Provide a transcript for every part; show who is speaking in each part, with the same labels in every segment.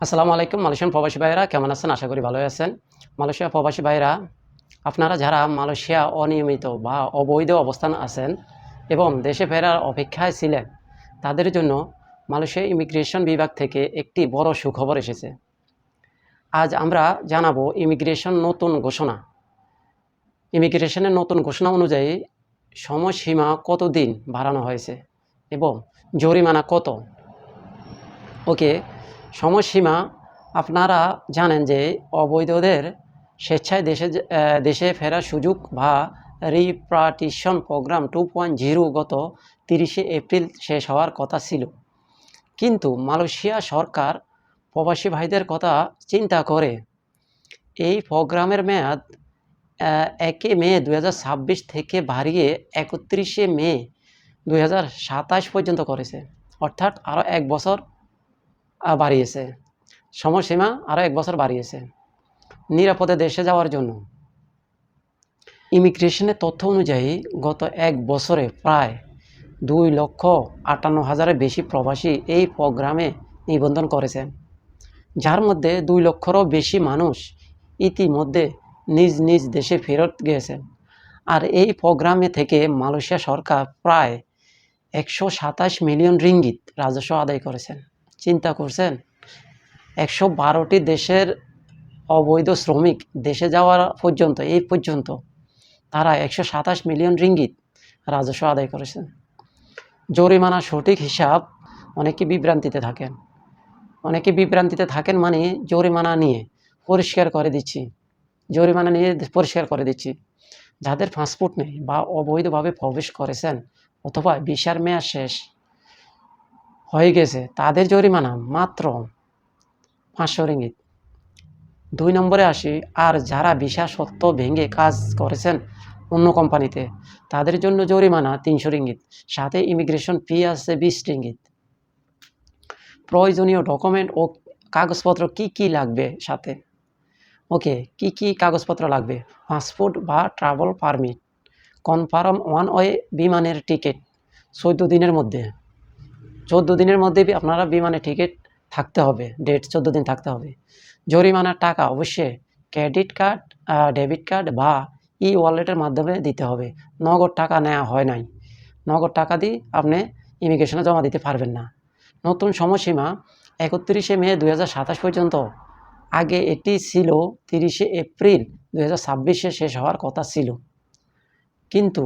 Speaker 1: আসসালামু আলাইকুম মালয়েশিয়ান প্রবাসী ভাইয়েরা কেমন আছেন? আশা করি ভালোই আছেন। মালয়েশিয়া প্রবাসী ভাইয়েরা, আপনারা যারা মালয়েশিয়া অনিয়মিত বা অবৈধ অবস্থান আছেন এবং দেশে ফেরার অপেক্ষায় ছিলেন, তাদের জন্য মালয়েশিয়া ইমিগ্রেশন বিভাগ থেকে একটি বড় সুখবর এসেছে। আজ আমরা জানাবো ইমিগ্রেশনের নতুন ঘোষণা অনুযায়ী সময়সীমা কতদিন বাড়ানো হয়েছে এবং জরিমানা কত। ওকে, সময়সীমা আপনারা জানেন যে অবৈধদের স্বেচ্ছায় দেশে ফেরার সুযোগ বা রিপার্টিশন প্রোগ্রাম 2.0 গত 30শে এপ্রিল শেষ হওয়ার কথা ছিল। কিন্তু মালয়েশিয়া সরকার প্রবাসী ভাইদের কথা চিন্তা করে এই প্রোগ্রামের মেয়াদ 1 মে 2026 থেকে বাড়িয়ে 31শে মে 2027 পর্যন্ত করেছে। অর্থাৎ আরও 1 বছর বাড়িয়েছে। সময়সীমা আরও 1 বছর বাড়িয়েছে নিরাপদে দেশে যাওয়ার জন্য। ইমিগ্রেশনের তথ্য অনুযায়ী গত 1 বছরে প্রায় 2,58,000-এর বেশি প্রবাসী এই প্রোগ্রামে নিবন্ধন করেছেন, যার মধ্যে 2 লক্ষেরও বেশি মানুষ ইতিমধ্যে নিজ নিজ দেশে ফেরত গিয়েছেন। আর এই প্রোগ্রামে থেকে মালয়েশিয়া সরকার প্রায় 127 মিলিয়ন রিঙ্গিত রাজস্ব আদায় করেছেন। চিন্তা করছেন, 112টি দেশের অবৈধ শ্রমিক দেশে যাওয়ার পর্যন্ত তারা 127 মিলিয়ন রিঙ্গিত রাজস্ব আদায় করেছেন। জরিমানা সঠিক হিসাব অনেকে বিভ্রান্তিতে থাকেন মানে জরিমানা নিয়ে পরিষ্কার করে দিচ্ছি। যাদের পাসপোর্ট নেই বা অবৈধভাবে প্রবেশ করেছেন অথবা ভিসার মেয়াদ শেষ হয়ে গেছে, তাদের জরিমানা মাত্র 500 রিঙ্গিত। 2 নম্বরে আসি, আর যারা ভিসা সত্ত্ব ভেঙে কাজ করেছেন অন্য কোম্পানিতে, তাদের জন্য জরিমানা 300 রিঙ্গিত, সাথে ইমিগ্রেশন ফি আছে 20 রিঙ্গিত। প্রয়োজনীয় ডকুমেন্ট ও কাগজপত্র কি লাগবে সাথে? ওকে, কি কাগজপত্র লাগবে? পাসপোর্ট বা travel permit, confirm one way বিমানের টিকিট 14 দিনের মধ্যে আপনারা বিমানের টিকিট থাকতে হবে, ডেট 14 দিন থাকতে হবে। জরিমানার টাকা অবশ্যই ক্রেডিট কার্ড, ডেবিট কার্ড বা ওয়ালেটের মাধ্যমে দিতে হবে। নগদ টাকা নেওয়া হয় নাই। নগদ টাকা দিয়ে আপনি ইমিগ্রেশনে জমা দিতে পারবেন না। নতুন সময়সীমা 31শে মে 2027 পর্যন্ত। আগে এটি ছিল 30শে এপ্রিল 2026-এ শেষ হওয়ার কথা ছিল, কিন্তু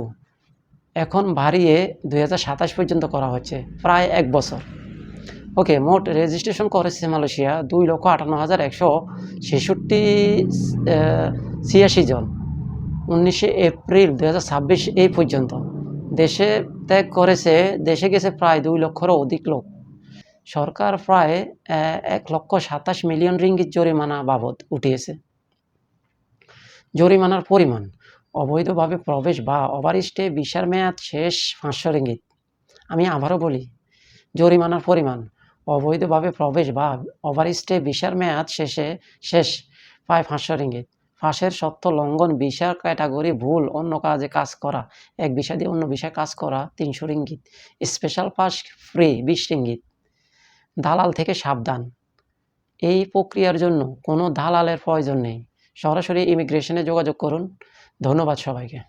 Speaker 1: এখন বাড়িয়ে 2027 পর্যন্ত করা হচ্ছে, প্রায় 1 বছর। ওকে, মোট রেজিস্ট্রেশন করেছে মালয়েশিয়া 2,58,186 জন 19শে এপ্রিল 2026 এই পর্যন্ত। দেশে ত্যাগ করেছে, দেশে গেছে প্রায় 2 লক্ষেরও অধিক লোক। সরকার প্রায় 1,27 মিলিয়ন রিঙ্গিত জরিমানা বাবদ উঠিয়েছে। জরিমানার পরিমাণ: অবৈধভাবে প্রবেশ বা ওভারস্টে ভিসার মেয়াদ শেষ 500 রিঙ্গিত। আমি আবারও বলি, জরিমানার পরিমাণ: অবৈধভাবে প্রবেশ বা ওভারস্টে ভিসার মেয়াদ শেষ প্রায় 500 রিঙ্গিত। ফাঁসের সত্য লঙ্ঘন, ভিসার ক্যাটাগরি ভুল, অন্য কাজে কাজ করা, এক ভিসা দিয়ে অন্য ভিসায় কাজ করা 300 ringgit. Special pass free 20 ringgit. দালাল থেকে সাবধান: এই প্রক্রিয়ার জন্য কোনো দালালের প্রয়োজন নেই, সরাসরি ইমিগ্রেশনে যোগাযোগ করুন। ধন্যবাদ সবাইকে।